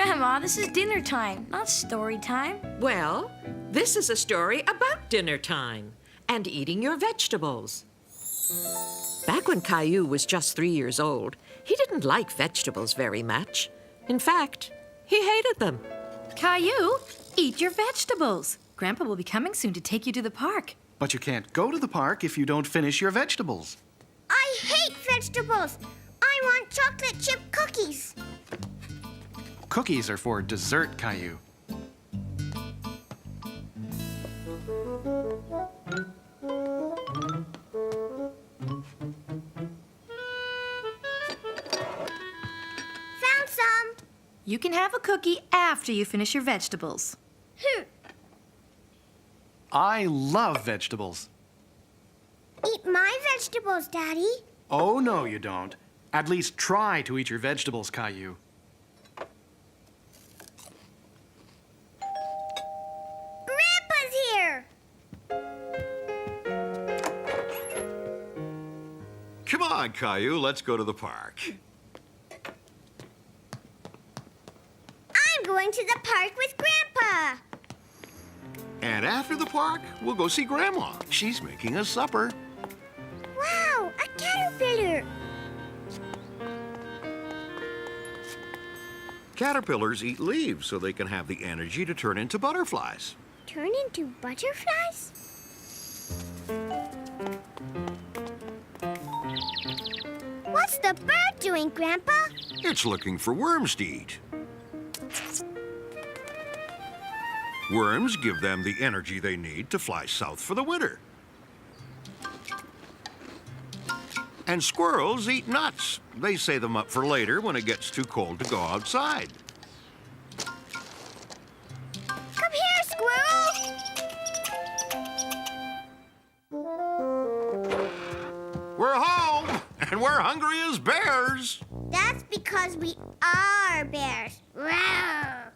Grandma, this is dinner time, not story time. Well, this is a story about dinner time and eating your vegetables. Back when Caillou was just 3 years old, he didn't like vegetables very much. In fact, he hated them. Caillou, eat your vegetables. Grandpa will be coming soon to take you to the park. But you can't go to the park if you don't finish your vegetables. I hate vegetables. I want chocolate chip cookies. Cookies are for dessert, Caillou. Found some. You can have a cookie after you finish your vegetables. I love vegetables. Eat my vegetables, Daddy. Oh, no, you don't. At least try to eat your vegetables, Caillou. Grandpa's here. Come on, Caillou, let's go to the park. I'm going to the park with Grandpa. And after the park, we'll go see Grandma. She's making us supper. Wow, a caterpillar. Caterpillars eat leaves so they can have the energy to turn into butterflies. Turn into butterflies? What's the bird doing, Grandpa? It's looking for worms to eat. Worms give them the energy they need to fly south for the winter. And squirrels eat nuts. They save them up for later when it gets too cold to go outside. Come here, squirrel. We're home, and we're hungry as bears. That's because we are bears. Rawr.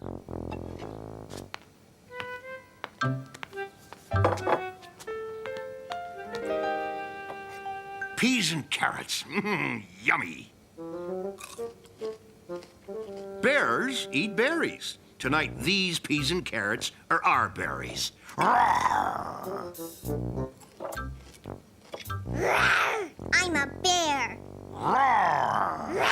Peas and carrots. Yummy. Bears eat berries. Tonight, these peas and carrots are our berries. Rawr. I'm a bear. Rawr.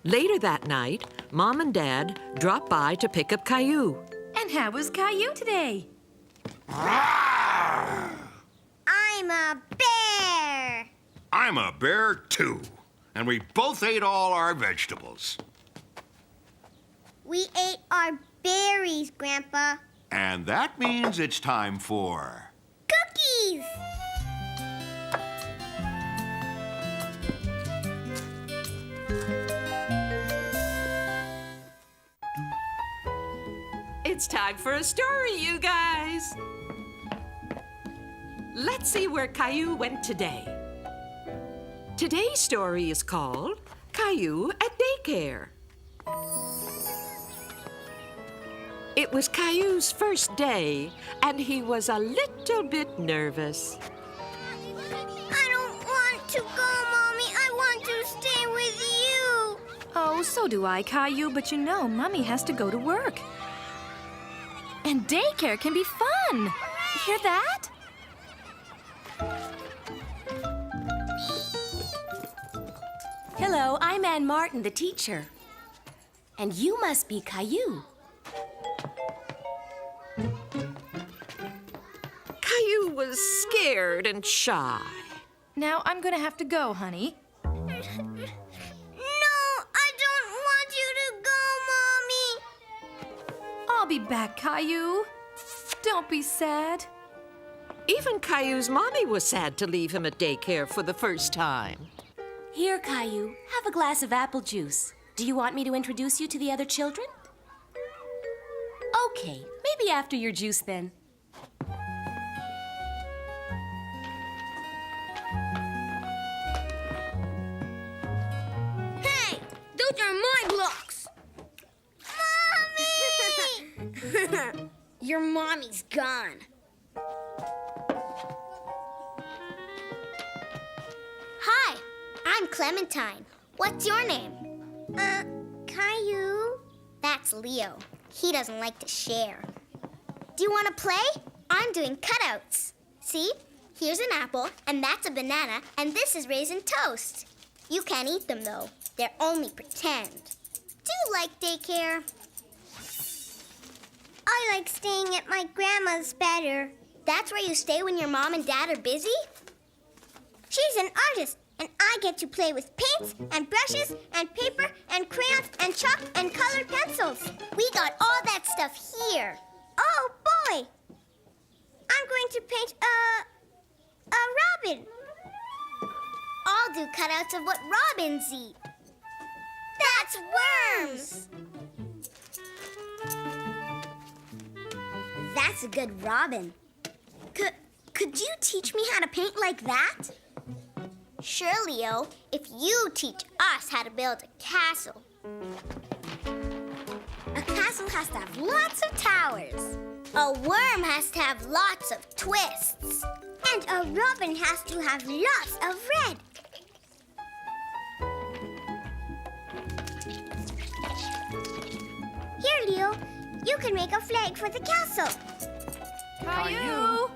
Later that night, Mom and Dad dropped by to pick up Caillou. And how was Caillou today? I'm a bear. I'm a bear, too. And we both ate all our vegetables. We ate our berries, Grandpa. And that means it's time for... Cookies! It's time for a story, you guys. Let's see where Caillou went today. Today's story is called Caillou at Daycare. It was Caillou's first day, and he was a little bit nervous. I don't want to go, Mommy. I want to stay with you. Oh, so do I, Caillou, but you know, Mommy has to go to work. And daycare can be fun. Hear that? Hello, I'm Ann Martin, the teacher. And you must be Caillou. Caillou was scared and shy. Now I'm gonna have to go, honey. No, I don't want you to go, Mommy. I'll be back, Caillou. Don't be sad. Even Caillou's mommy was sad to leave him at daycare for the first time. Here, Caillou, have a glass of apple juice. Do you want me to introduce you to the other children? Okay, maybe after your juice then. Hey, those are my blocks. Mommy! Your mommy's gone. Hi, I'm Clementine. What's your name? Caillou. That's Leo. He doesn't like to share. Do you want to play? I'm doing cutouts. See? Here's an apple, and that's a banana, and this is raisin toast. You can't eat them, though. They're only pretend. Do you like daycare? I like staying at my grandma's better. That's where you stay when your mom and dad are busy? She's an artist, and I get to play with paints and brushes and paper and crayons and chalk and colored pencils. We got all that stuff here. Oh, boy! I'm going to paint a robin. I'll do cutouts of what robins eat. That's worms! That's a good robin. Could you teach me how to paint like that? Sure, Leo, if you teach us how to build a castle. A castle has to have lots of towers. A worm has to have lots of twists. And a robin has to have lots of red. Here, Leo, you can make a flag for the castle. Caillou!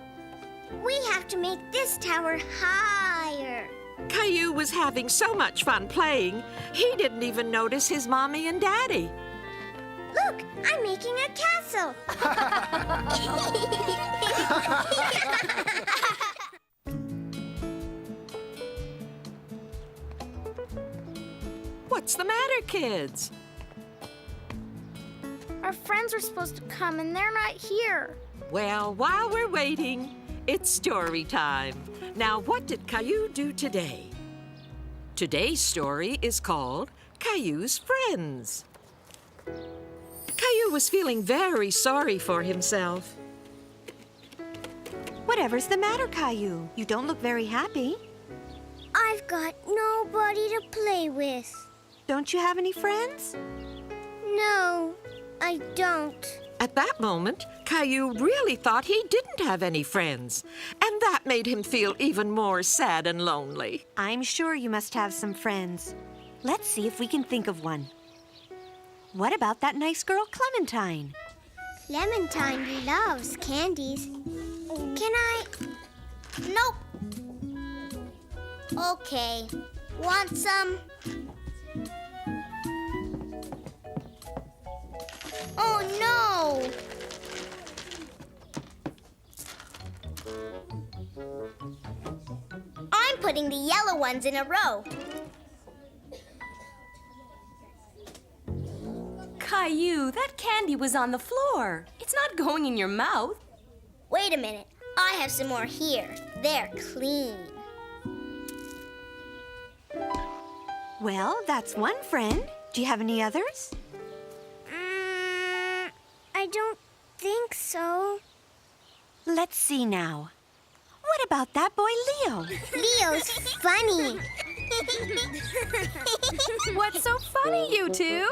We have to make this tower higher. Caillou was having so much fun playing, he didn't even notice his mommy and daddy. Look, I'm making a castle. What's the matter, kids? Our friends were supposed to come and they're not here. Well, while we're waiting, it's story time. Now, what did Caillou do today? Today's story is called Caillou's Friends. Caillou was feeling very sorry for himself. Whatever's the matter, Caillou? You don't look very happy. I've got nobody to play with. Don't you have any friends? No, I don't. At that moment, Caillou really thought he didn't have any friends, and that made him feel even more sad and lonely. I'm sure you must have some friends. Let's see if we can think of one. What about that nice girl, Clementine? Clementine loves candies. Can I? Nope. Okay. Want some? Oh, no! I'm putting the yellow ones in a row. Caillou, that candy was on the floor. It's not going in your mouth. Wait a minute. I have some more here. They're clean. Well, that's one friend. Do you have any others? I don't think so. Let's see now. What about that boy, Leo? Leo's funny. What's so funny, you two?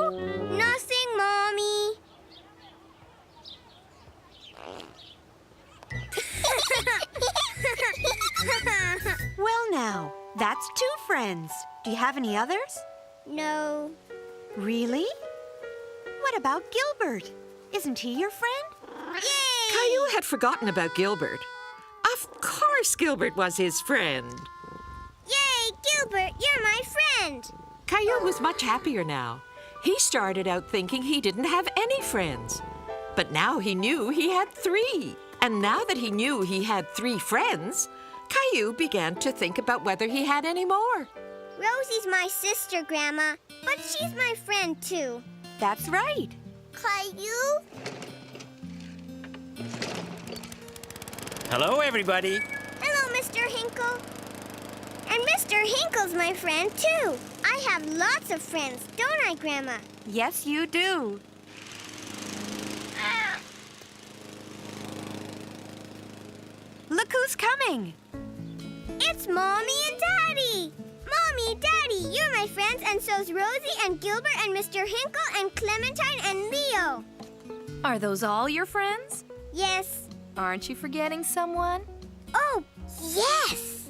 Nothing, Mommy. Well, now, that's two friends. Do you have any others? No. Really? What about Gilbert? Isn't he your friend? Yay! Caillou had forgotten about Gilbert. Of course Gilbert was his friend. Yay, Gilbert, you're my friend. Caillou was much happier now. He started out thinking he didn't have any friends. But now he knew he had 3. And now that he knew he had 3 friends, Caillou began to think about whether he had any more. Rosie's my sister, Grandma, but she's my friend too. That's right. Caillou? Hello, everybody. Hello, Mr. Hinkle. And Mr. Hinkle's my friend too. I have lots of friends, don't I, Grandma? Yes, you do. Look who's coming. It's Mommy and Daddy. Mommy, Daddy, you're my friends, and so's Rosie and Gilbert and Mr. Hinkle and Clementine and Leo. Are those all your friends? Yes. Aren't you forgetting someone? Oh, yes.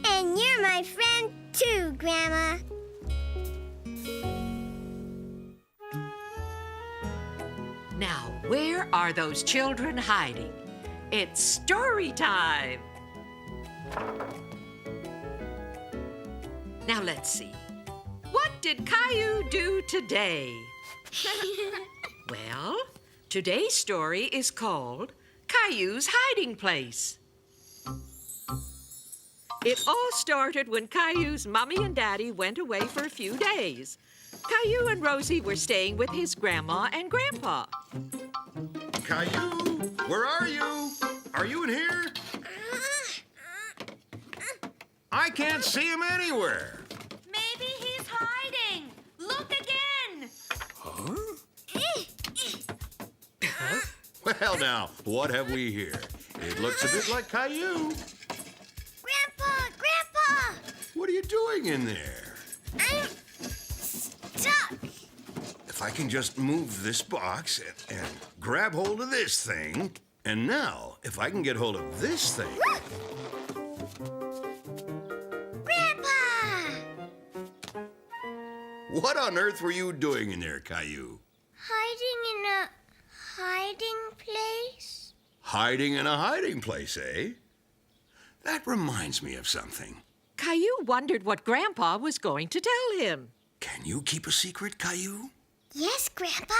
And you're my friend too, Grandma. Now, where are those children hiding? It's story time! Now, let's see. What did Caillou do today? Well, today's story is called Caillou's Hiding Place. It all started when Caillou's mommy and daddy went away for a few days. Caillou and Rosie were staying with his grandma and grandpa. Caillou, where are you? Are you in here? I can't see him anywhere. Maybe he's hiding. Look again. Well, now, what have we here? It looks a bit like Caillou. Grandpa! What are you doing in there? I'm stuck. If I can just move this box and grab hold of this thing, and now, if I can get hold of this thing. Grandpa! What on earth were you doing in there, Caillou? Hiding in a hiding place? Hiding in a hiding place, eh? That reminds me of something. Caillou wondered what Grandpa was going to tell him. Can you keep a secret, Caillou? Yes, Grandpa.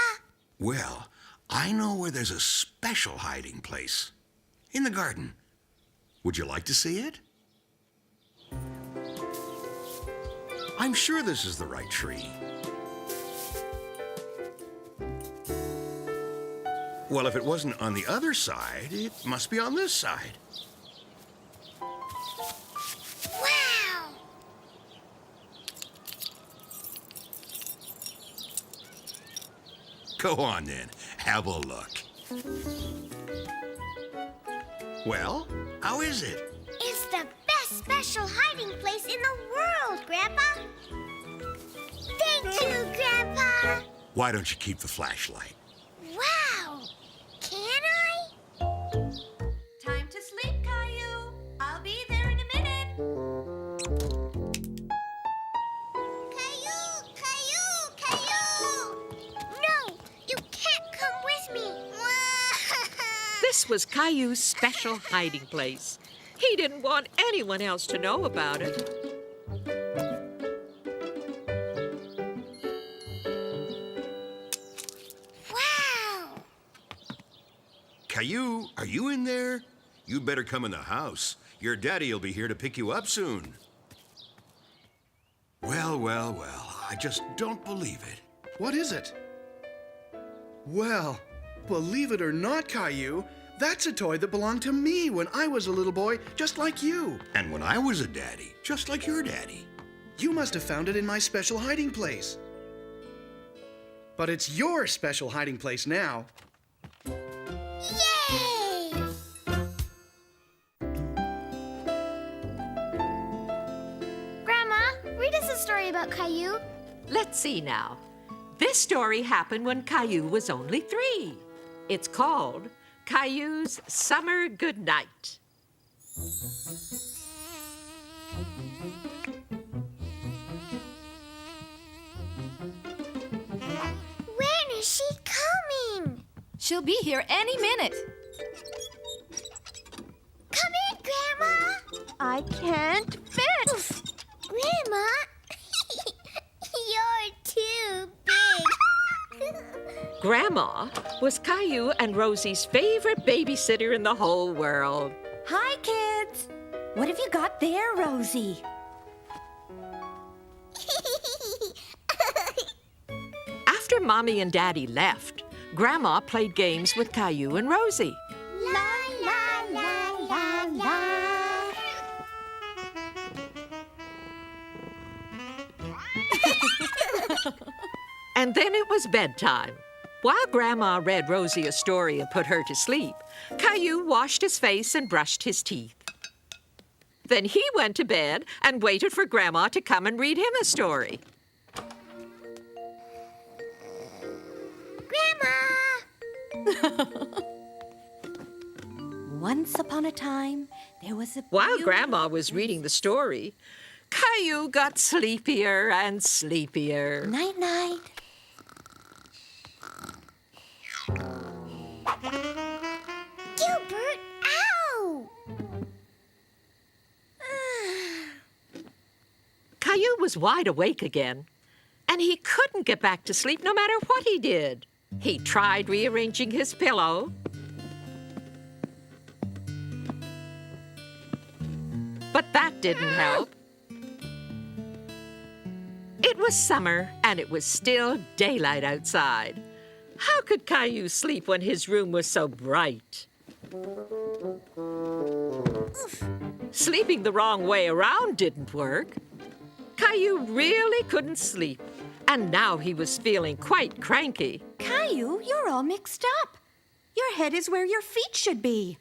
Well, I know where there's a special hiding place. In the garden. Would you like to see it? I'm sure this is the right tree. Well, if it wasn't on the other side, it must be on this side. Wow! Go on then, have a look. Well, how is it? It's the best special hiding place in the world, Grandpa. Thank you, Grandpa. Why don't you keep the flashlight? Wow! Can I? Time to sleep, Caillou. I'll be there in a minute. Caillou! No, you can't come with me. This was Caillou's special hiding place. He didn't want anyone else to know about it. Wow! Caillou, are you in there? You better come in the house. Your daddy will be here to pick you up soon. Well, I just don't believe it. What is it? Well, believe it or not, Caillou, that's a toy that belonged to me when I was a little boy, just like you. And when I was a daddy, just like your daddy. You must have found it in my special hiding place. But it's your special hiding place now. Yay! Grandma, read us a story about Caillou. Let's see now. This story happened when Caillou was only 3. It's called Caillou's Summer Goodnight. When is she coming? She'll be here any minute. Come in, Grandma. I can't fit. Grandma, you're too big. Grandma was Caillou and Rosie's favorite babysitter in the whole world. Hi, kids. What have you got there, Rosie? After Mommy and Daddy left, Grandma played games with Caillou and Rosie. La la la la la. And then it was bedtime. While Grandma read Rosie a story and put her to sleep, Caillou washed his face and brushed his teeth. Then he went to bed and waited for Grandma to come and read him a story. Grandma! Once upon a time, there was a While Grandma was reading the story, Caillou got sleepier and sleepier. Night-night. Gilbert, ow! Caillou was wide awake again, and he couldn't get back to sleep no matter what he did. He tried rearranging his pillow, but that didn't help. It was summer, and it was still daylight outside. How could Caillou sleep when his room was so bright? Sleeping the wrong way around didn't work. Caillou really couldn't sleep, and now he was feeling quite cranky. Caillou, you're all mixed up. Your head is where your feet should be.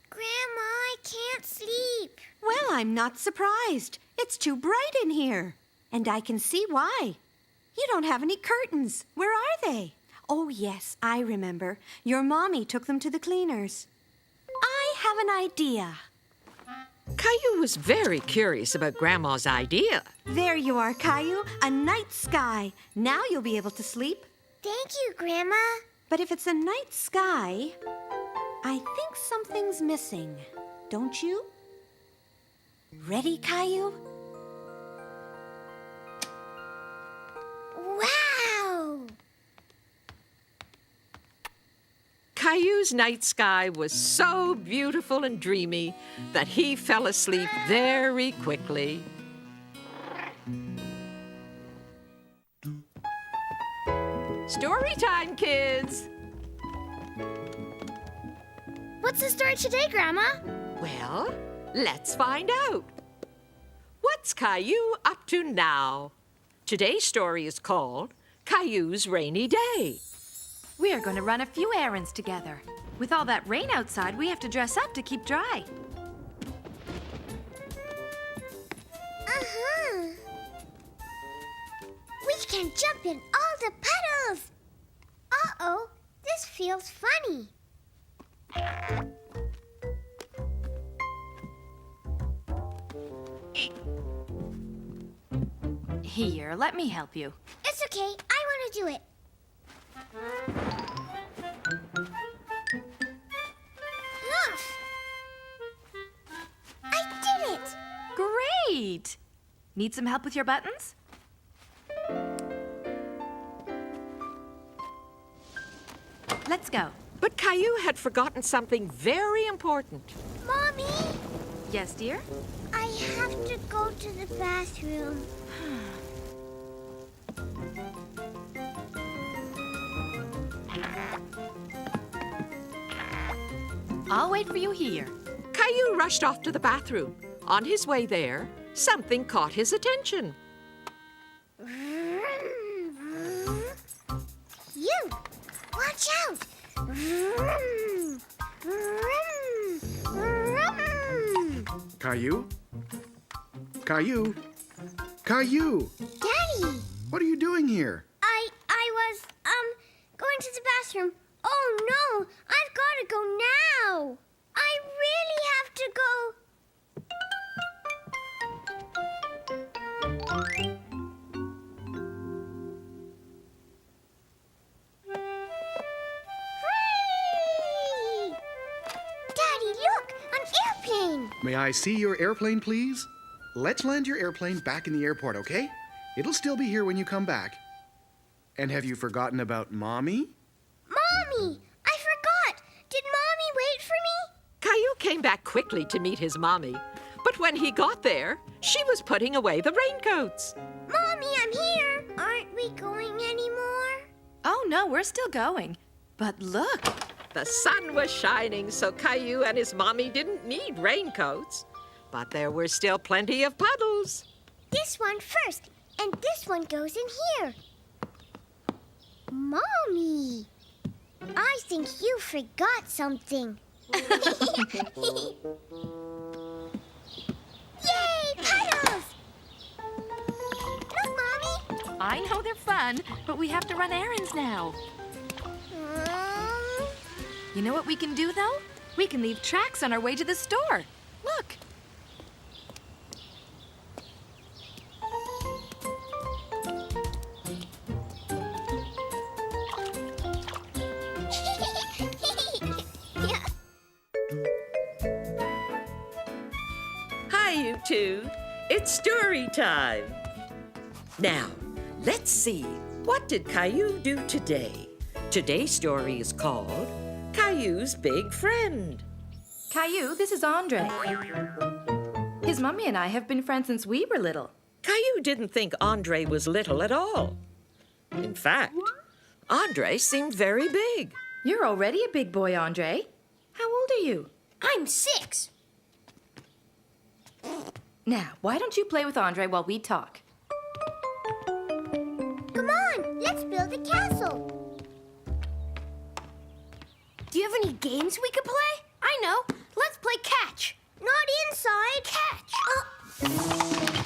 Grandma, I can't sleep. Well, I'm not surprised. It's too bright in here. And I can see why. You don't have any curtains. Where are they? Oh, yes, I remember. Your mommy took them to the cleaners. I have an idea. Caillou was very curious about Grandma's idea. There you are, Caillou, a night sky. Now you'll be able to sleep. Thank you, Grandma. But if it's a night sky, I think something's missing. Don't you? Ready, Caillou? Wow! Caillou's night sky was so beautiful and dreamy that he fell asleep very quickly. Story time, kids! What's the story today, Grandma? Well, let's find out. What's Caillou up to now? Today's story is called Caillou's Rainy Day. We are going to run a few errands together. With all that rain outside, we have to dress up to keep dry. Uh-huh. We can jump in all the puddles. Uh-oh, this feels funny. Here, let me help you. It's okay, I want to do it. Look! I did it! Great! Need some help with your buttons? Let's go. But Caillou had forgotten something very important. Mommy, Yes, dear? I have to go to the bathroom. I'll wait for you here. Caillou rushed off to the bathroom. On his way there, something caught his attention. You, watch out! Caillou? Caillou? Caillou! Daddy, What are you doing here? I was, going to the bathroom. Oh no, I've got to go now. I really have to go. Whee! Daddy, look, an airplane. May I see your airplane, please? Let's land your airplane back in the airport, okay? It'll still be here when you come back. And have you forgotten about Mommy? Mommy, I forgot. Did Mommy wait for me? Caillou came back quickly to meet his mommy. But when he got there, she was putting away the raincoats. Mommy, I'm here. Aren't we going anymore? Oh, no, we're still going. But look, The sun was shining, so Caillou and his mommy didn't need raincoats. But there were still plenty of puddles. This one first, and this one goes in here. Mommy, I think you forgot something. Yay, puddles! Look, Mommy. I know they're fun, but we have to run errands now. You know what we can do, though? We can leave tracks on our way to the store. Look. two. It's story time. Now, let's see. What did Caillou do today? Today's story is called Caillou's Big Friend. Caillou, this is Andre. His mommy and I have been friends since we were little. Caillou didn't think Andre was little at all. In fact, Andre seemed very big. You're already a big boy, Andre. How old are you? I'm 6. Now, why don't you play with Andre while we talk? Come on, let's build a castle. Do you have any games we could play? I know. Let's play catch. Not inside. Catch.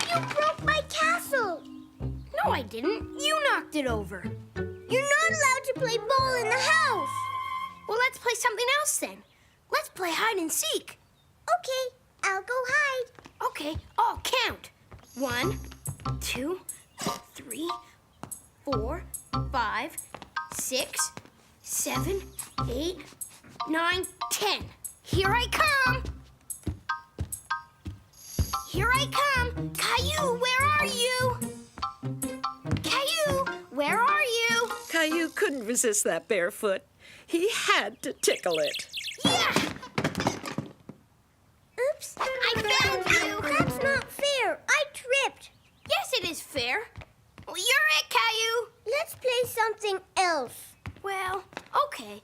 You broke my castle. No, I didn't. You knocked it over. You're not allowed to play ball in the house. Well, let's play something else then. Let's play hide and seek. Okay, I'll go hide. Okay, I'll count. 1, 2, 3, 4, 5, 6, 7, 8, 9, 10. Here I come. Here I come. Caillou, where are you? Caillou, where are you? Caillou couldn't resist that bare foot. He had to tickle it. Yeah! Oops, I found you. That's not fair. I tripped. Yes, it is fair. Well, you're it, Caillou. Let's play something else. Well, okay.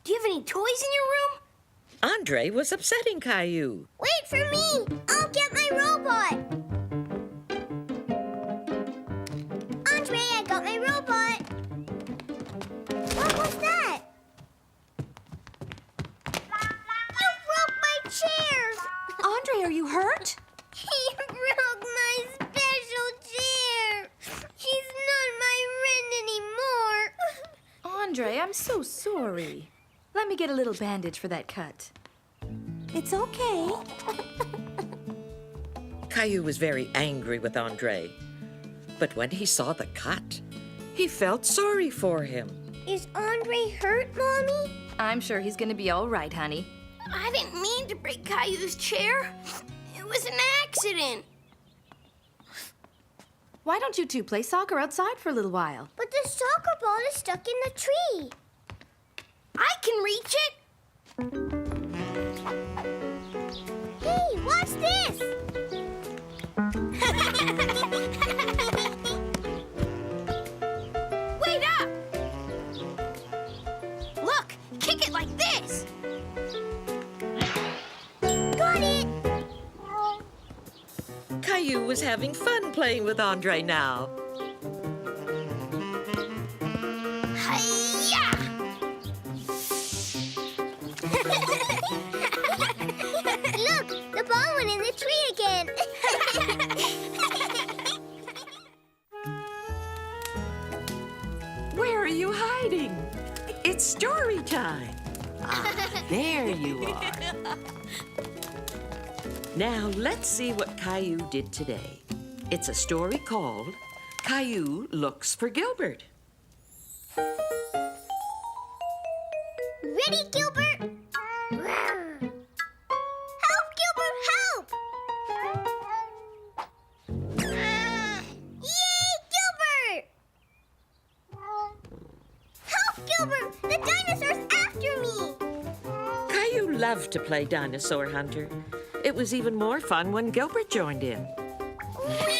Do you have any toys in your room? Andre was upsetting Caillou. Wait for me. I'll get my robot. Andre, I got my robot. What was that? You broke my chairs. Andre, are you hurt? He broke my special chair. He's not my friend anymore. Andre, I'm so sorry. Let me get a little bandage for that cut. It's okay. Caillou was very angry with Andre. But when he saw the cut, he felt sorry for him. Is Andre hurt, Mommy? I'm sure he's gonna be all right, honey. I didn't mean to break Caillou's chair. It was an accident. Why don't you two play soccer outside for a little while? But the soccer ball is stuck in the tree. I can reach it. Hey, watch this. Wait up. Look, kick it like this. Got it. Caillou was having fun playing with Andre now. Hi-ya! Look, the ball went in the tree again. Where are you hiding? It's story time. Ah, there you are. Now let's see what Caillou did today. It's a story called Caillou Looks for Gilbert. Ready, Gilbert? Help, Gilbert, help! Yay, Gilbert! Help, Gilbert! The dinosaur's after me! Caillou loved to play Dinosaur Hunter. It was even more fun when Gilbert joined in. Whee!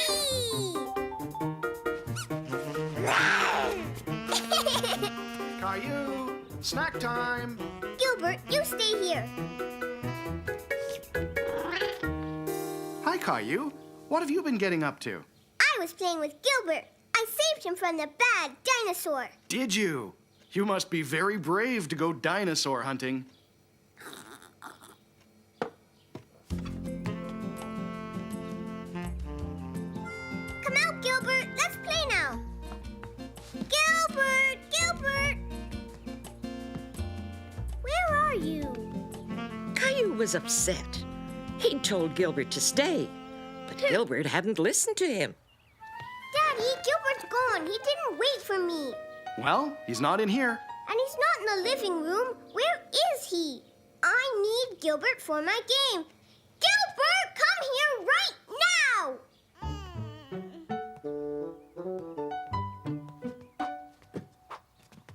Caillou, snack time. Gilbert, you stay here. Hi, Caillou. What have you been getting up to? I was playing with Gilbert. I saved him from the bad dinosaur. Did you? You must be very brave to go dinosaur hunting. Come out, Gilbert. Let's play now. Gilbert! Gilbert! Where are you? Caillou was upset. He'd told Gilbert to stay, but Gilbert hadn't listened to him. Daddy, Gilbert's gone. He didn't wait for me. Well, he's not in here. And he's not in the living room. Where is he? I need Gilbert for my game. Gilbert, come here right now!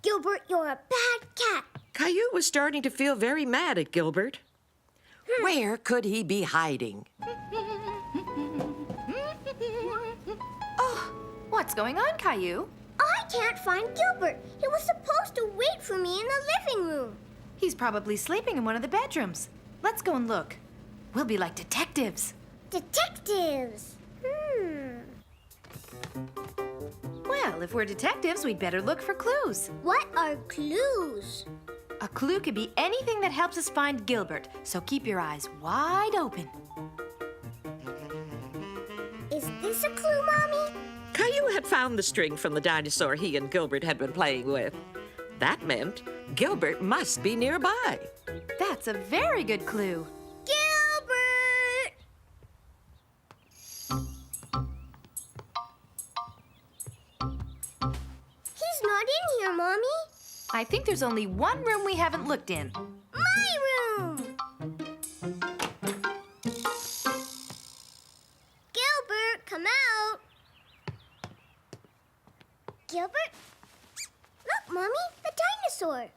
Gilbert, you're a bad cat. Caillou was starting to feel very mad at Gilbert. Where could he be hiding? Oh, what's going on, Caillou? I can't find Gilbert. He was supposed to wait for me in the living room. He's probably sleeping in one of the bedrooms. Let's go and look. We'll be like detectives. Detectives. Well, if we're detectives, we'd better look for clues. What are clues? A clue could be anything that helps us find Gilbert, so keep your eyes wide open. Is this a clue, Mommy? Caillou had found the string from the dinosaur he and Gilbert had been playing with. That meant Gilbert must be nearby. That's a very good clue. Gilbert! He's not in here, Mommy. I think there's only one room we haven't looked in. My room! Gilbert, come out. Gilbert? Look, Mommy, a dinosaur.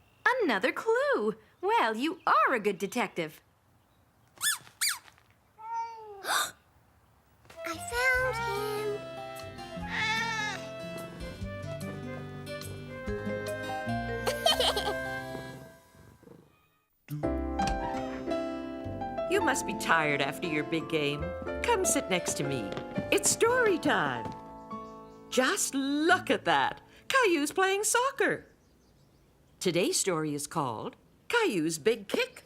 Another clue. Well, you are a good detective. I found him. You must be tired after your big game. Come sit next to me. It's story time. Just look at that. Caillou's playing soccer. Today's story is called Caillou's Big Kick.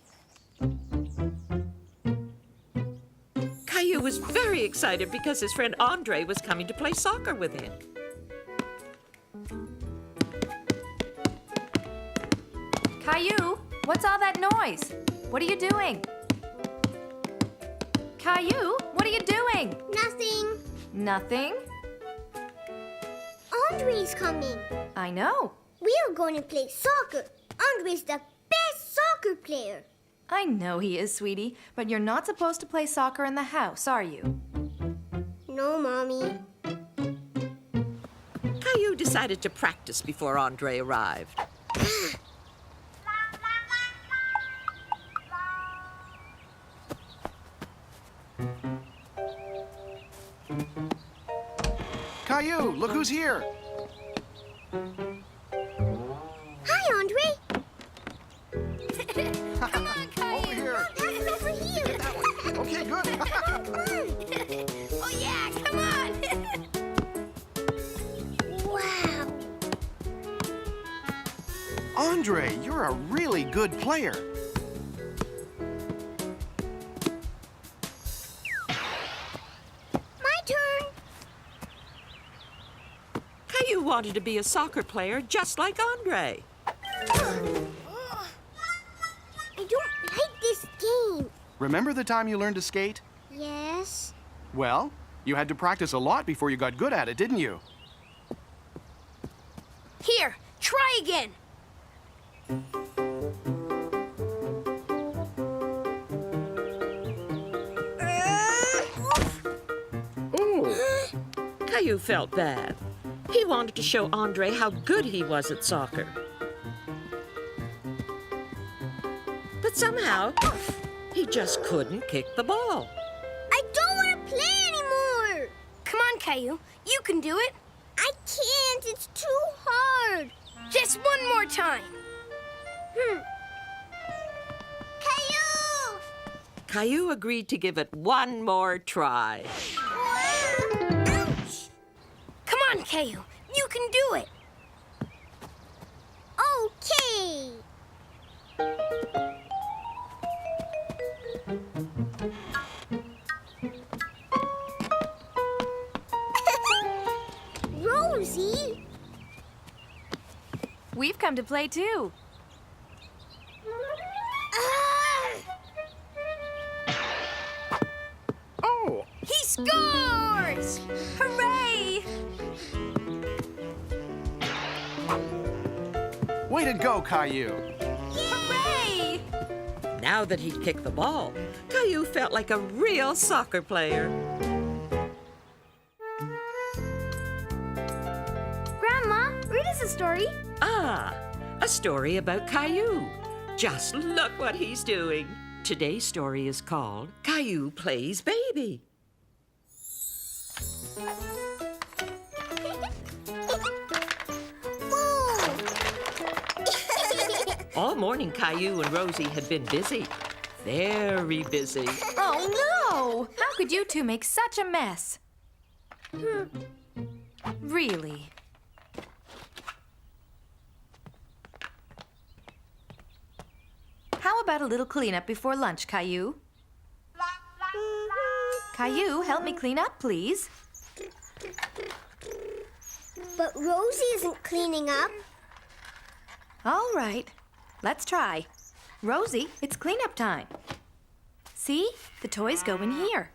Caillou was very excited because his friend Andre was coming to play soccer with him. Caillou, what's all that noise? What are you doing? Caillou, what are you doing? Nothing. Nothing? Andre's coming. I know. We are going to play soccer. Andre's the best soccer player. I know he is, sweetie, but you're not supposed to play soccer in the house, are you? No, Mommy. Caillou decided to practice before Andre arrived. Caillou, look who's here. Hi, Andre. Come on, Caillou. Over here. That's over here. Get that one. Okay, good. Oh, yeah, come on. Wow. Andre, you're a really good player. My turn. Caillou wanted to be a soccer player just like Andre. I don't like this game. Remember the time you learned to skate? Yes. Well, you had to practice a lot before you got good at it, didn't you? Here, try again. Caillou felt bad. He wanted to show Andre how good he was at soccer. But somehow, he just couldn't kick the ball. I don't want to play anymore. Come on, Caillou. You can do it. I can't. It's too hard. Just one more time. Caillou! Caillou agreed to give it one more try. Ouch! Come on, Caillou. You can do it. Okay. Rosie? We've come to play too. Oh, He scores! Hooray! way to go, Caillou. Hooray! Now that he'd kicked the ball, Caillou felt like a real soccer player. Grandma, read us a story. Ah, a story about Caillou. Just look what he's doing. Today's story is called Caillou Plays Baby. All morning, Caillou and Rosie had been busy. Very busy. Oh, no! How could you two make such a mess? Really? How about a little cleanup before lunch, Caillou? Caillou, help me clean up, please. But Rosie isn't cleaning up. All right, let's try. Rosie, it's cleanup time. See? The toys go in here.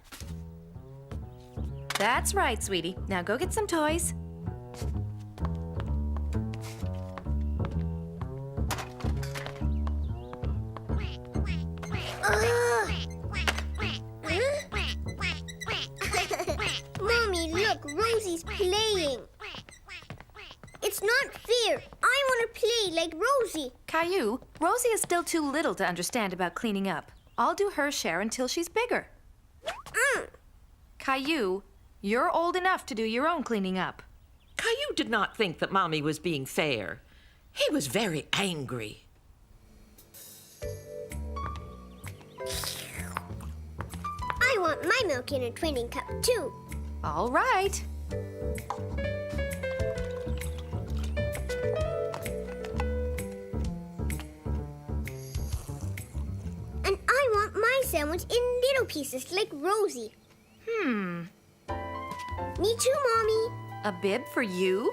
That's right, sweetie. Now go get some toys. Mommy, look, Rosie's playing. It's not fair. I want to play like Rosie. Caillou, Rosie is still too little to understand about cleaning up. I'll do her share until she's bigger. Caillou, you're old enough to do your own cleaning up. Caillou did not think that Mommy was being fair. He was very angry. I want my milk in a twinning cup, too. All right. And I want my sandwich in little pieces like Rosie. Me too, Mommy. A bib for you?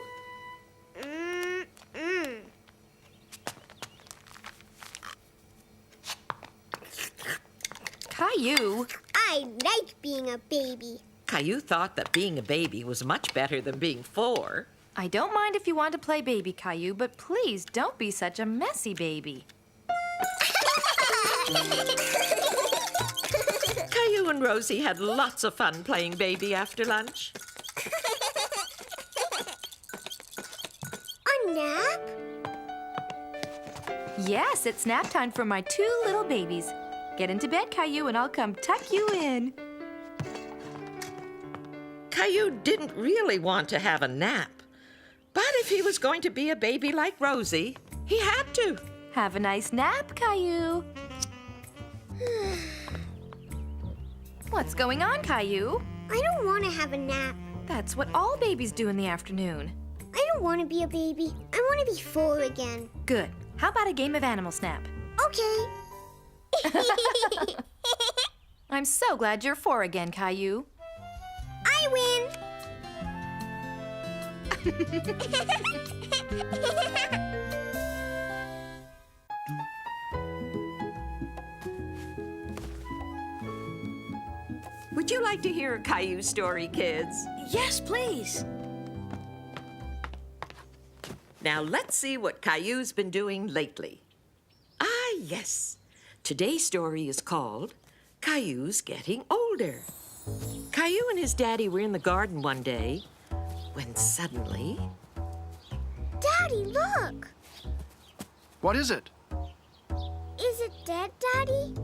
Caillou. I like being a baby. Caillou thought that being a baby was much better than being 4. I don't mind if you want to play baby, Caillou, but please don't be such a messy baby. Caillou and Rosie had lots of fun playing baby after lunch. A nap? Yes, it's nap time for my 2 little babies. Get into bed, Caillou, and I'll come tuck you in. Caillou didn't really want to have a nap. But if he was going to be a baby like Rosie, he had to. Have a nice nap, Caillou. What's going on, Caillou? I don't want to have a nap. That's what all babies do in the afternoon. I don't want to be a baby. I want to be 4 again. Good. How about a game of Animal Snap? Okay. I'm so glad you're 4 again, Caillou. I win. Would you like to hear a Caillou story, kids? Yes, please. Now let's see what Caillou's been doing lately. Ah, yes. Today's story is called Caillou's Getting Older. Caillou and his daddy were in the garden one day when suddenly... Daddy, look. What is it? Is it dead, Daddy?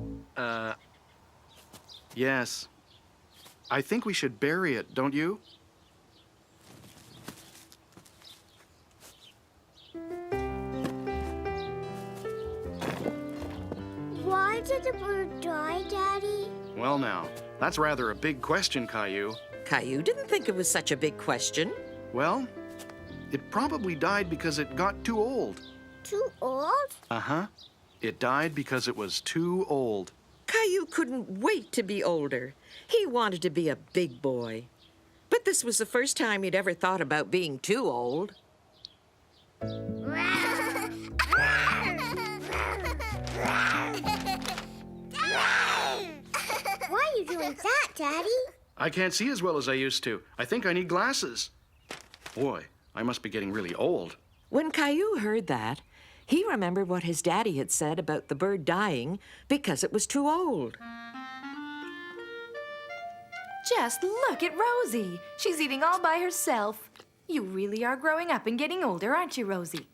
Yes. I think we should bury it, don't you? Why did the bird die, Daddy? Well, now, that's rather a big question, Caillou. Caillou didn't think it was such a big question. Well, it probably died because it got too old. Too old? Uh-huh. It died because it was too old. Caillou couldn't wait to be older. He wanted to be a big boy. But this was the first time he'd ever thought about being too old. Why are you doing that, Daddy? I can't see as well as I used to. I think I need glasses. Boy, I must be getting really old. When Caillou heard that, he remembered what his daddy had said about the bird dying because it was too old. Just look at Rosie. She's eating all by herself. You really are growing up and getting older, aren't you, Rosie?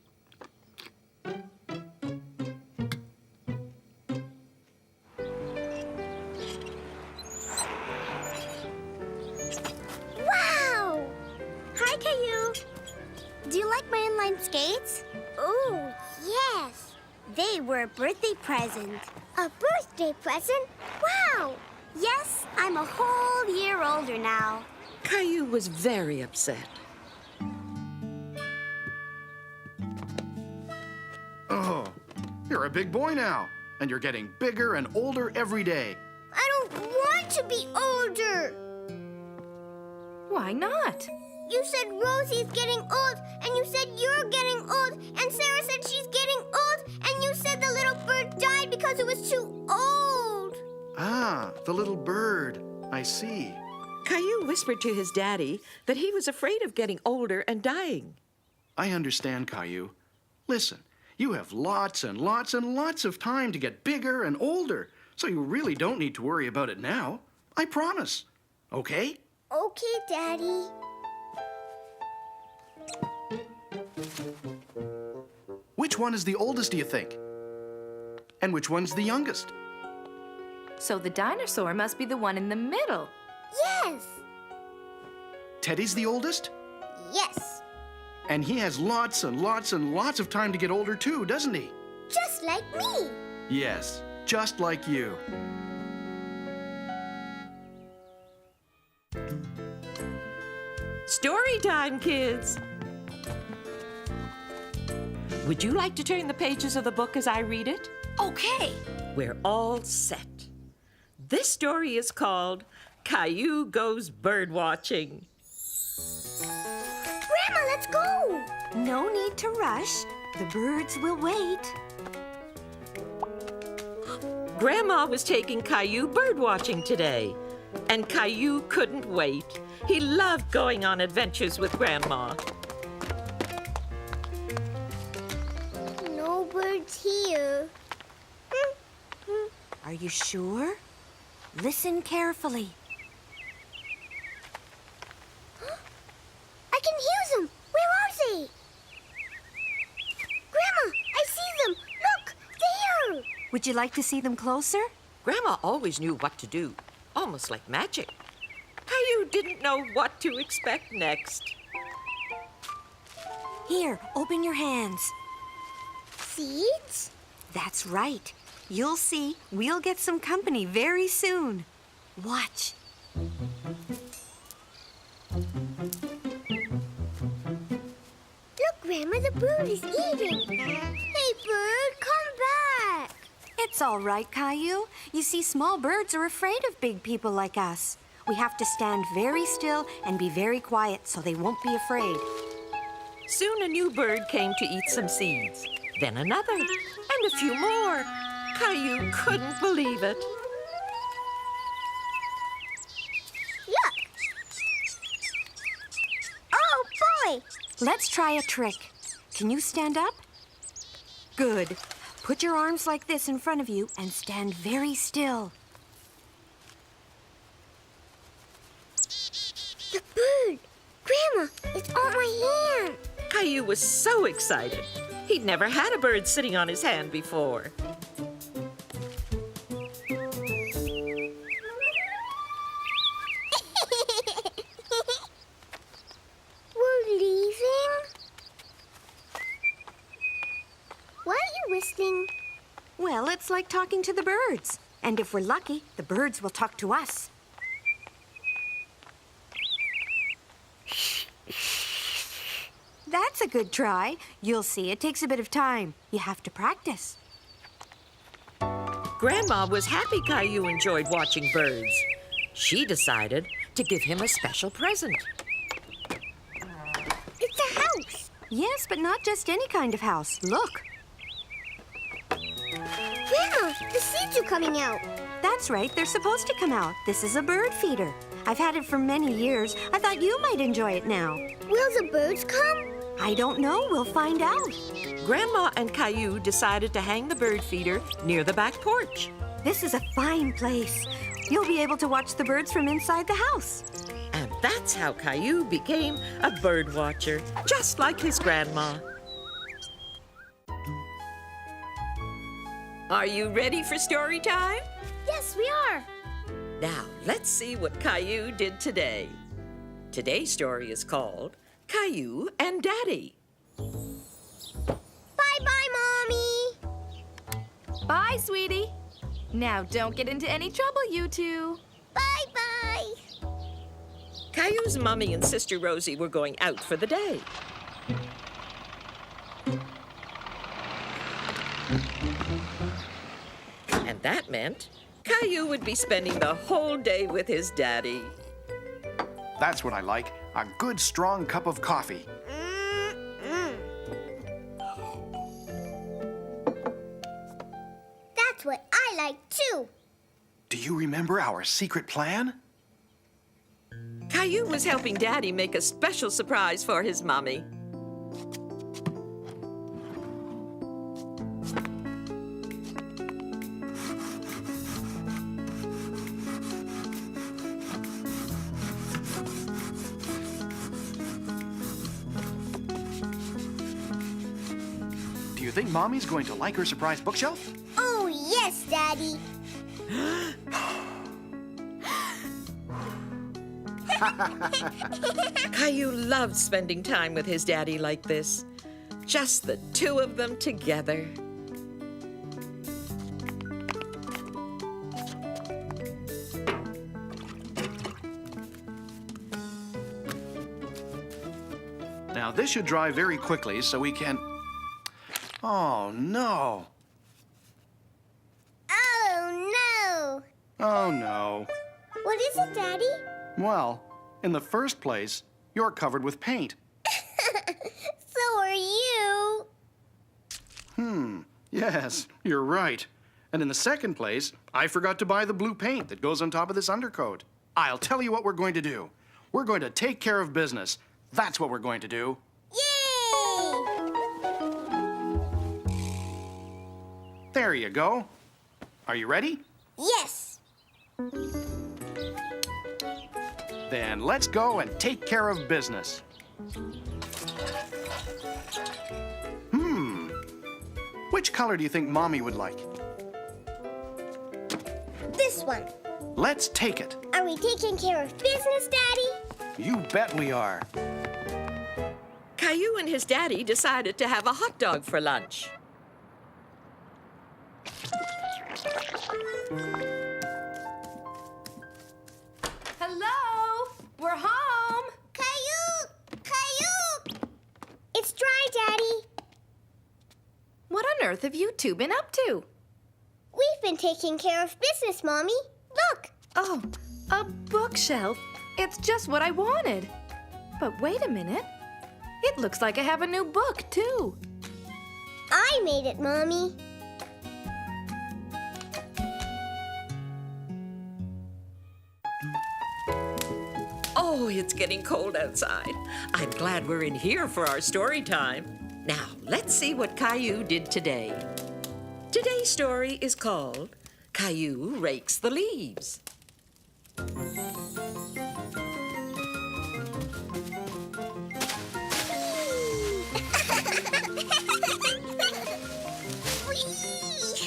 Wow! Hi, Caillou. Do you like my inline skates? Oh, yes. They were a birthday present. A birthday present? Wow! Yes, I'm a whole year older now. Caillou was very upset. Oh, you're a big boy now, and you're getting bigger and older every day. I don't want to be older. Why not? You said Rosie's getting old, and you said you're getting old, and Sarah said she's getting old, and you said the little bird died because it was too old. Ah, the little bird. I see. Caillou whispered to his daddy that he was afraid of getting older and dying. I understand, Caillou. Listen, you have lots and lots and lots of time to get bigger and older, so you really don't need to worry about it now. I promise. Okay? Okay, Daddy. Which one is the oldest, do you think? And which one's the youngest? So the dinosaur must be the one in the middle. Yes. Teddy's the oldest? Yes. And he has lots and lots and lots of time to get older too, doesn't he? Just like me. Yes, just like you. Story time, kids! Would you like to turn the pages of the book as I read it? Okay. We're all set. This story is called Caillou Goes Birdwatching. Grandma, let's go. No need to rush. The birds will wait. Grandma was taking Caillou birdwatching today, and Caillou couldn't wait. He loved going on adventures with Grandma. No birds here. Are you sure? Listen carefully. I can hear them. Where are they? Grandma, I see them. Look, there. Would you like to see them closer? Grandma always knew what to do, almost like magic. Caillou didn't know what to expect next. Here, open your hands. Seeds? That's right. You'll see, we'll get some company very soon. Watch. Look, Grandma, the bird is eating. Hey, bird, come back. It's all right, Caillou. You see, small birds are afraid of big people like us. We have to stand very still and be very quiet so they won't be afraid. Soon a new bird came to eat some seeds, then another, and a few more. Caillou couldn't believe it. Look. Oh, boy. Let's try a trick. Can you stand up? Good. Put your arms like this in front of you and stand very still. The bird. Grandma, it's on my hand. Caillou was so excited. He'd never had a bird sitting on his hand before. We're leaving? Why are you whistling? Well, it's like talking to the birds. And if we're lucky, the birds will talk to us. That's a good try. You'll see, it takes a bit of time. You have to practice. Grandma was happy Caillou enjoyed watching birds. She decided to give him a special present. It's a house. Yes, but not just any kind of house. Look. Grandma, the seeds are coming out. That's right, they're supposed to come out. This is a bird feeder. I've had it for many years. I thought you might enjoy it now. Will the birds come? I don't know. We'll find out. Grandma and Caillou decided to hang the bird feeder near the back porch. This is a fine place. You'll be able to watch the birds from inside the house. And that's how Caillou became a bird watcher, just like his grandma. Are you ready for story time? Yes, we are. Now, let's see what Caillou did today. Today's story is called Caillou and Daddy. Bye-bye, Mommy. Bye, sweetie. Now don't get into any trouble, you two. Bye-bye. Caillou's mommy and sister Rosie were going out for the day. And that meant Caillou would be spending the whole day with his daddy. That's what I like, a good strong cup of coffee. That's what I like, too. Do you remember our secret plan? Caillou was helping Daddy make a special surprise for his mommy. Do you think Mommy's going to like her surprise bookshelf? Oh, yes, Daddy. Caillou loved spending time with his daddy like this. Just the two of them together. Now, this should dry very quickly so we can... Oh, no. Oh, no. Oh, no. What is it, Daddy? Well, in the first place, you're covered with paint. So are you. Yes, you're right. And in the second place, I forgot to buy the blue paint that goes on top of this undercoat. I'll tell you what we're going to do. We're going to take care of business. That's what we're going to do. Yay! There you go. Are you ready? Yes. Then let's go and take care of business. Which color do you think Mommy would like? This one. Let's take it. Are we taking care of business, Daddy? You bet we are. Caillou and his daddy decided to have a hot dog for lunch. Hello? We're home. Caillou! Caillou! It's dry, Daddy. What on earth have you two been up to? We've been taking care of business, Mommy. Look! Oh, a bookshelf. It's just what I wanted. But wait a minute. It looks like I have a new book, too. I made it, Mommy. Oh, it's getting cold outside. I'm glad we're in here for our story time. Now, let's see what Caillou did today. Today's story is called Caillou Rakes the Leaves.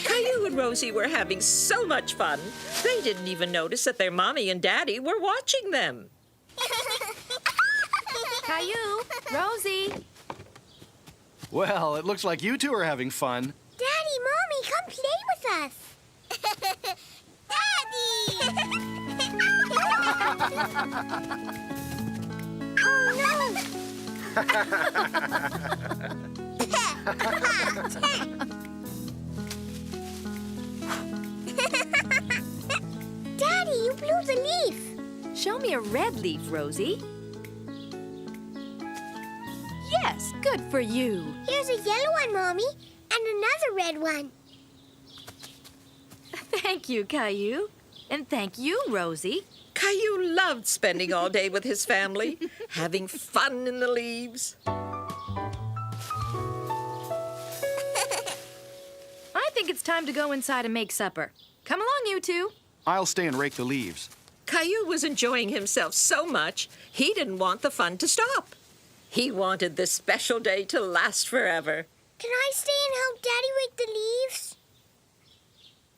Caillou and Rosie were having so much fun, they didn't even notice that their mommy and daddy were watching them. Caillou, Rosie. Well, it looks like you two are having fun. Daddy, Mommy, come play with us. Daddy! Oh, no! Daddy, you blew the leaf. Show me a red leaf, Rosie. Yes, good for you. Here's a yellow one, Mommy, and another red one. Thank you, Caillou. And thank you, Rosie. Caillou loved spending all day with his family, having fun in the leaves. I think it's time to go inside and make supper. Come along, you two. I'll stay and rake the leaves. Caillou was enjoying himself so much, he didn't want the fun to stop. He wanted this special day to last forever. Can I stay and help Daddy rake the leaves?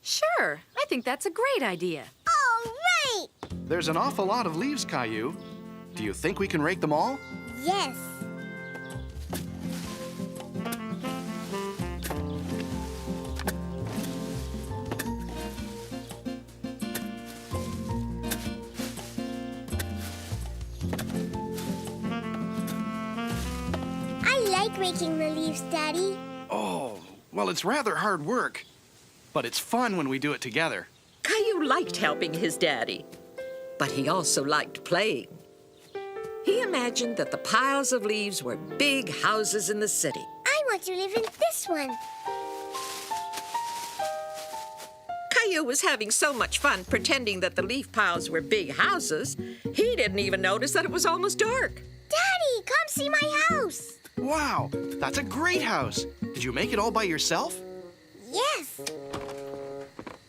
Sure, I think that's a great idea. All right! There's an awful lot of leaves, Caillou. Do you think we can rake them all? Yes. I like raking the leaves, Daddy. Oh, well, it's rather hard work. But it's fun when we do it together. Caillou liked helping his daddy, but he also liked playing. He imagined that the piles of leaves were big houses in the city. I want to live in this one. Caillou was having so much fun pretending that the leaf piles were big houses, he didn't even notice that it was almost dark. Daddy, come see my house. Wow, that's a great house. Did you make it all by yourself? Yes.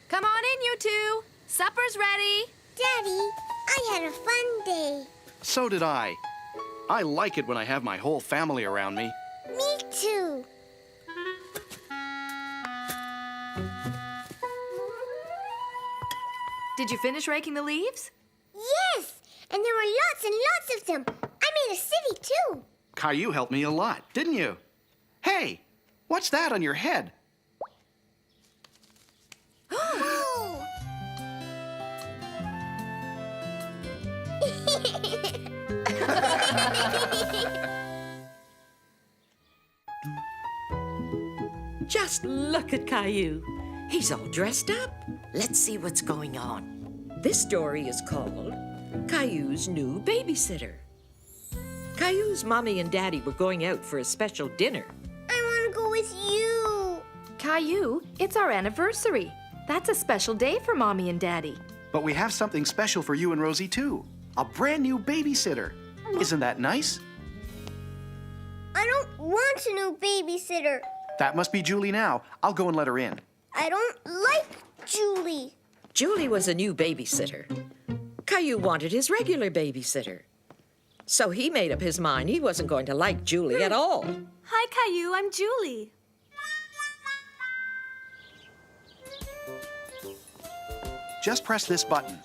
Come on in, you two. Supper's ready. Daddy, I had a fun day. So did I. I like it when I have my whole family around me. Me too. Did you finish raking the leaves? Yes, and there were lots and lots of them. I made a city too. Caillou helped me a lot, didn't you? Hey, what's that on your head? Oh. Just look at Caillou. He's all dressed up. Let's see what's going on. This story is called Caillou's New Babysitter. Caillou's mommy and daddy were going out for a special dinner. I want to go with you. Caillou, it's our anniversary. That's a special day for Mommy and Daddy. But we have something special for you and Rosie, too. A brand new babysitter. Isn't that nice? I don't want a new babysitter. That must be Julie now. I'll go and let her in. I don't like Julie. Julie was a new babysitter. Caillou wanted his regular babysitter. So he made up his mind he wasn't going to like Julie at all. Hi, Caillou. I'm Julie. Just press this button.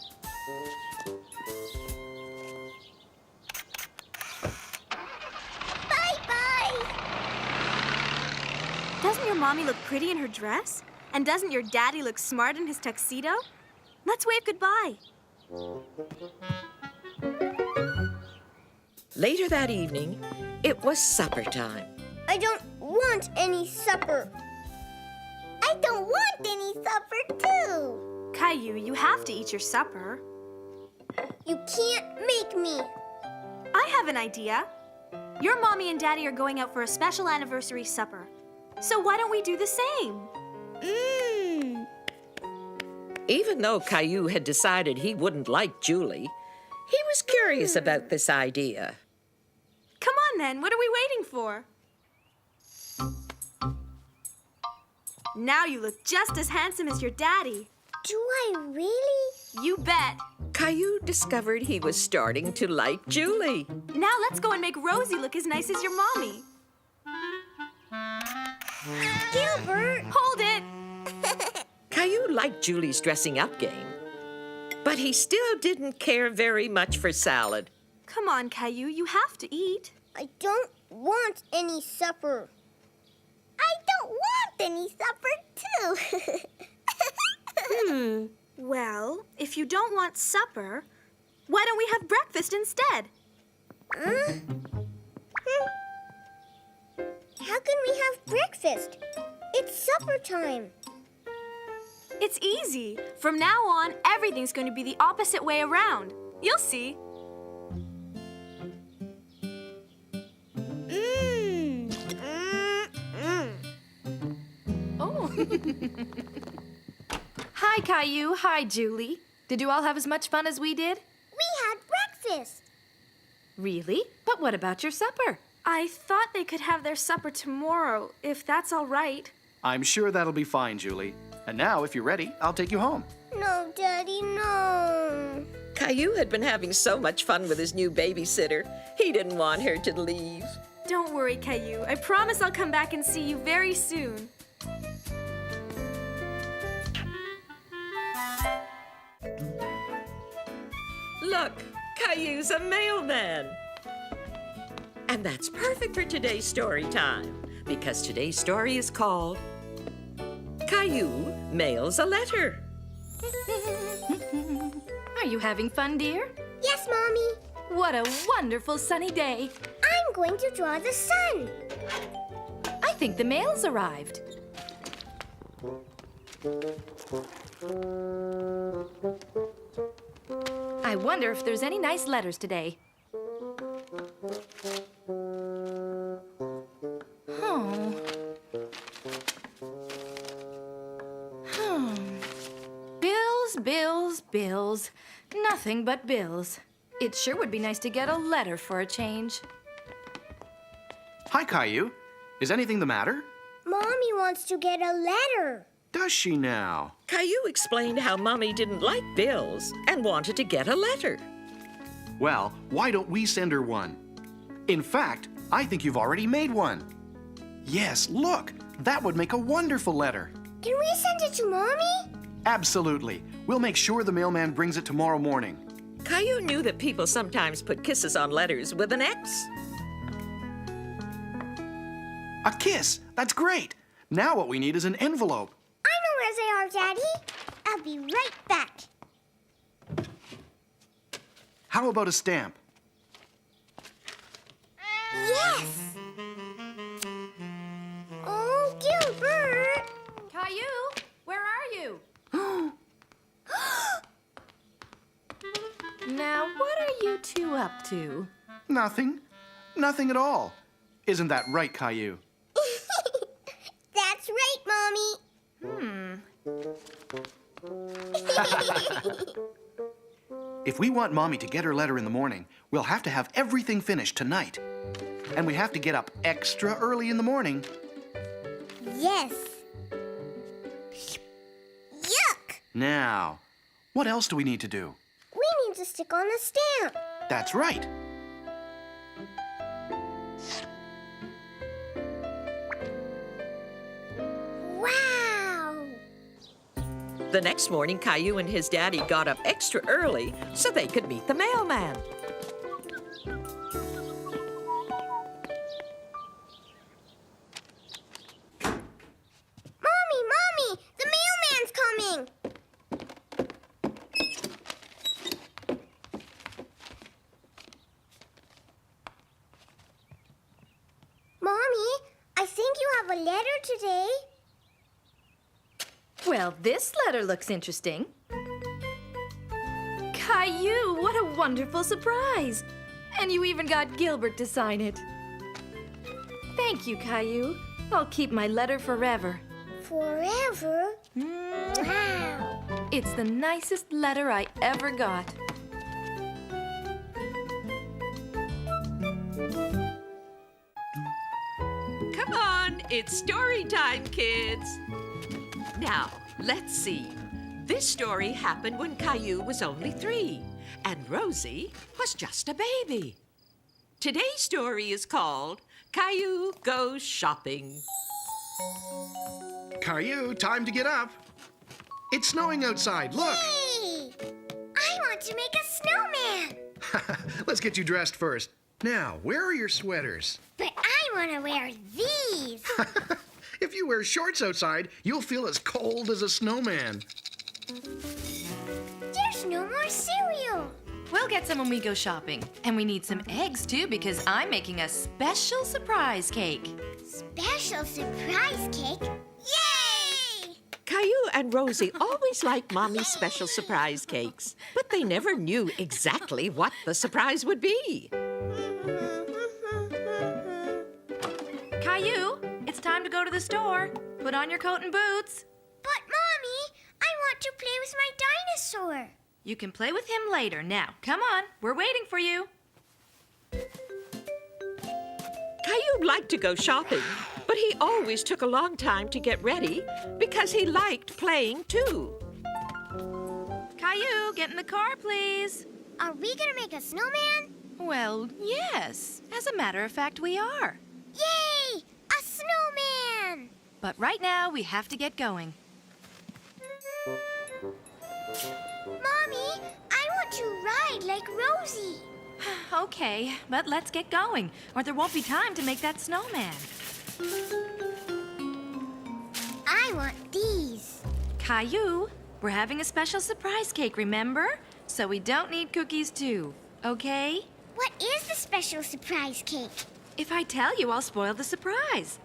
Bye-bye. Doesn't your mommy look pretty in her dress? And doesn't your daddy look smart in his tuxedo? Let's wave goodbye. Later that evening, it was supper time. I don't want any supper. I don't want any supper, too. Caillou, you have to eat your supper. You can't make me. I have an idea. Your mommy and daddy are going out for a special anniversary supper. So why don't we do the same? Even though Caillou had decided he wouldn't like Julie, he was curious about this idea. Come on then, what are we waiting for? Now you look just as handsome as your daddy. Do I really? You bet. Caillou discovered he was starting to like Julie. Now let's go and make Rosie look as nice as your mommy. Gilbert! Hold it! Caillou liked Julie's dressing up game, but he still didn't care very much for salad. Come on, Caillou, you have to eat. I don't want any supper. I don't want any supper, too. Well, if you don't want supper, why don't we have breakfast instead? How can we have breakfast? It's supper time. It's easy. From now on, everything's going to be the opposite way around. You'll see. Oh. Hi, Caillou. Hi, Julie. Did you all have as much fun as we did? We had breakfast. Really? But what about your supper? I thought they could have their supper tomorrow, if that's all right. I'm sure that'll be fine, Julie. And now, if you're ready, I'll take you home. No, Daddy, no. Caillou had been having so much fun with his new babysitter. He didn't want her to leave. Don't worry, Caillou. I promise I'll come back and see you very soon. Look, Caillou's a mailman. And that's perfect for today's story time, because today's story is called Caillou Mails a Letter. Are you having fun, dear? Yes, Mommy. What a wonderful sunny day. I'm going to draw the sun. I think the mail's arrived. I wonder if there's any nice letters today. Oh. Bills, bills, bills. Nothing but bills. It sure would be nice to get a letter for a change. Hi, Caillou. Is anything the matter? Mommy wants to get a letter. Does she now? Caillou explained how Mommy didn't like bills and wanted to get a letter. Well, why don't we send her one? In fact, I think you've already made one. Yes, look. That would make a wonderful letter. Can we send it to Mommy? Absolutely. We'll make sure the mailman brings it tomorrow morning. Caillou knew that people sometimes put kisses on letters with an X. A kiss! That's great! Now what we need is an envelope. I know where they are, Daddy. I'll be right back. How about a stamp? Yes! Oh, Gilbert! Caillou, where are you? Now, what are you two up to? Nothing. Nothing at all. Isn't that right, Caillou? That's right, Mommy. If we want Mommy to get her letter in the morning, we'll have to have everything finished tonight. And we have to get up extra early in the morning. Yes. Yuck! Now, what else do we need to do? We need to stick on the stamp. That's right. Wow! The next morning, Caillou and his daddy got up extra early so they could meet the mailman. Mommy! The mailman's coming! Mommy, I think you have a letter today. Well, this letter looks interesting. Caillou, what a wonderful surprise! And you even got Gilbert to sign it. Thank you, Caillou. I'll keep my letter forever. Forever? Wow! It's the nicest letter I ever got. Come on, it's story time, kids. Now, let's see. This story happened when Caillou was only 3, and Rosie was just a baby. Today's story is called Caillou Goes Shopping. Caillou, time to get up. It's snowing outside. Look. Hey! I want to make a snowman! Let's get you dressed first. Now, where are your sweaters? But I want to wear these! If you wear shorts outside, you'll feel as cold as a snowman. There's no more cereal! We'll get some when we go shopping. And we need some eggs, too, because I'm making a special surprise cake. Special surprise cake? Yay! Caillou and Rosie always liked Mommy's special surprise cakes, but they never knew exactly what the surprise would be. Caillou, it's time to go to the store. Put on your coat and boots. But, Mommy, I want to play with my dinosaur. You can play with him later. Now, come on. We're waiting for you. Caillou liked to go shopping, But he always took a long time to get ready because he liked playing too. Caillou, get in the car, please. Are we gonna make a snowman? Well, yes. As a matter of fact, we are. Yay! A snowman! But right now, we have to get going. Mommy, I want to ride like Rosie. Okay, but let's get going, or there won't be time to make that snowman. I want these. Caillou, we're having a special surprise cake, remember? So we don't need cookies too, okay? What is the special surprise cake? If I tell you, I'll spoil the surprise.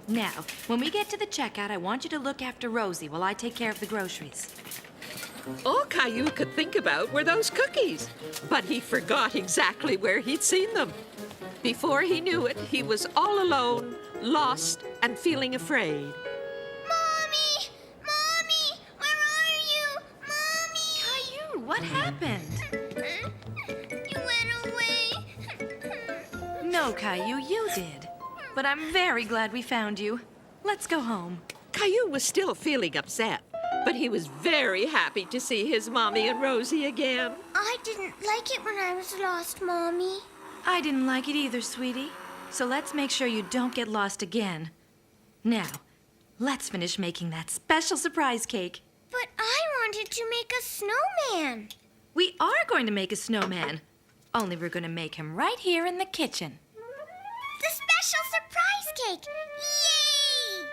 Now, when we get to the checkout, I want you to look after Rosie while I take care of the groceries. All Caillou could think about were those cookies, but he forgot exactly where he'd seen them. Before he knew it, he was all alone, lost, and feeling afraid. Mommy! Mommy! Where are you? Mommy! Caillou, what happened? You went away. No, Caillou, you did. But I'm very glad we found you. Let's go home. Caillou was still feeling upset, but he was very happy to see his Mommy and Rosie again. I didn't like it when I was lost, Mommy. I didn't like it either, sweetie. So let's make sure you don't get lost again. Now, let's finish making that special surprise cake. But I wanted to make a snowman. We are going to make a snowman. Only we're going to make him right here in the kitchen. The special surprise cake! Yay!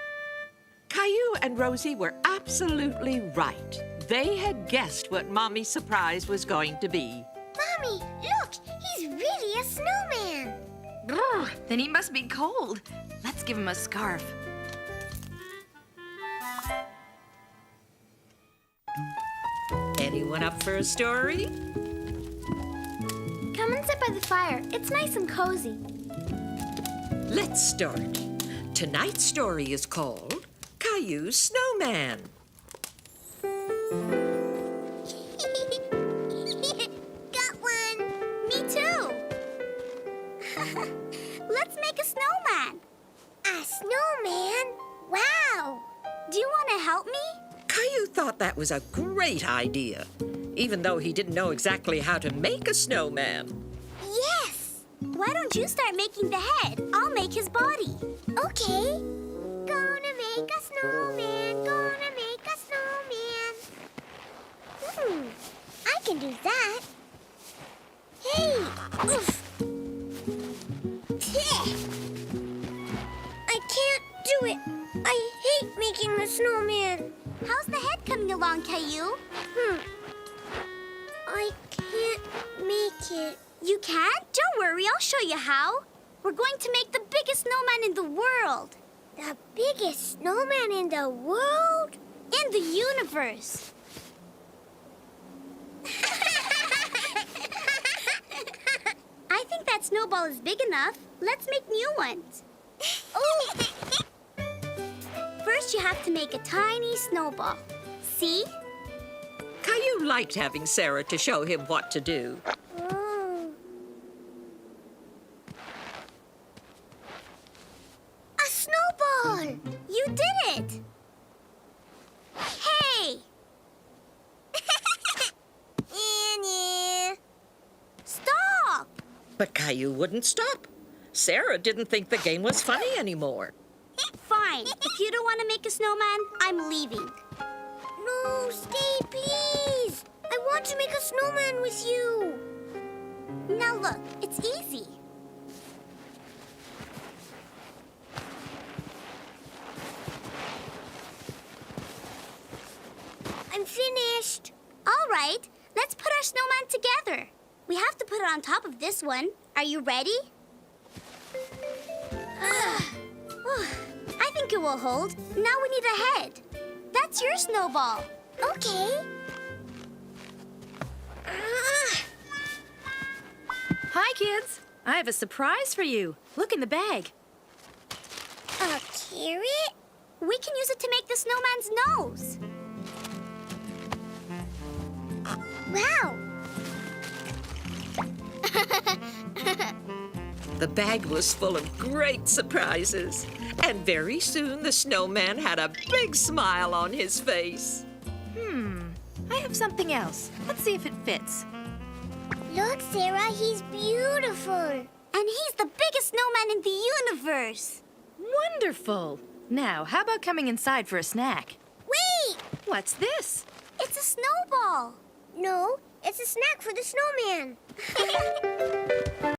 Caillou and Rosie were absolutely right. They had guessed what Mommy's surprise was going to be. Mommy, look! He's really a snowman. Grr, then he must be cold. Let's give him a scarf. Anyone up for a story? Come and sit by the fire. It's nice and cozy. Let's start. Tonight's story is called Caillou's Snowman. Got one. Me too. Let's make a snowman. A snowman? Wow. Do you want to help me? Caillou thought that was a great idea, even though he didn't know exactly how to make a snowman. Yes. Why don't you start making the head? I'll make his body. Okay. Gonna make a snowman. Gonna make a snowman. I can do that. Hey. Oof. I can't do it. I hate making the snowman. How's the head coming along, Caillou? I can't make it. You can't? Don't worry, I'll show you how. We're going to make the biggest snowman in the world. The biggest snowman in the world? In the universe. I think that snowball is big enough. Let's make new ones. Oh! First, you have to make a tiny snowball. See? Caillou liked having Sarah to show him what to do. Oh. A snowball! You did it! Hey! Stop! But Caillou wouldn't stop. Sarah didn't think the game was funny anymore. Fine. If you don't want to make a snowman, I'm leaving. No, stay, please. I want to make a snowman with you. Now look, it's easy. I'm finished. All right, let's put our snowman together. We have to put it on top of this one. Are you ready? I think it will hold. Now we need a head. That's your snowball. Okay. Hi, kids. I have a surprise for you. Look in the bag. A carrot? We can use it to make the snowman's nose. Wow. The bag was full of great surprises. And very soon the snowman had a big smile on his face. I have something else. Let's see if it fits. Look, Sarah, he's beautiful. And he's the biggest snowman in the universe. Wonderful. Now, how about coming inside for a snack? Wait! What's this? It's a snowball. No, it's a snack for the snowman.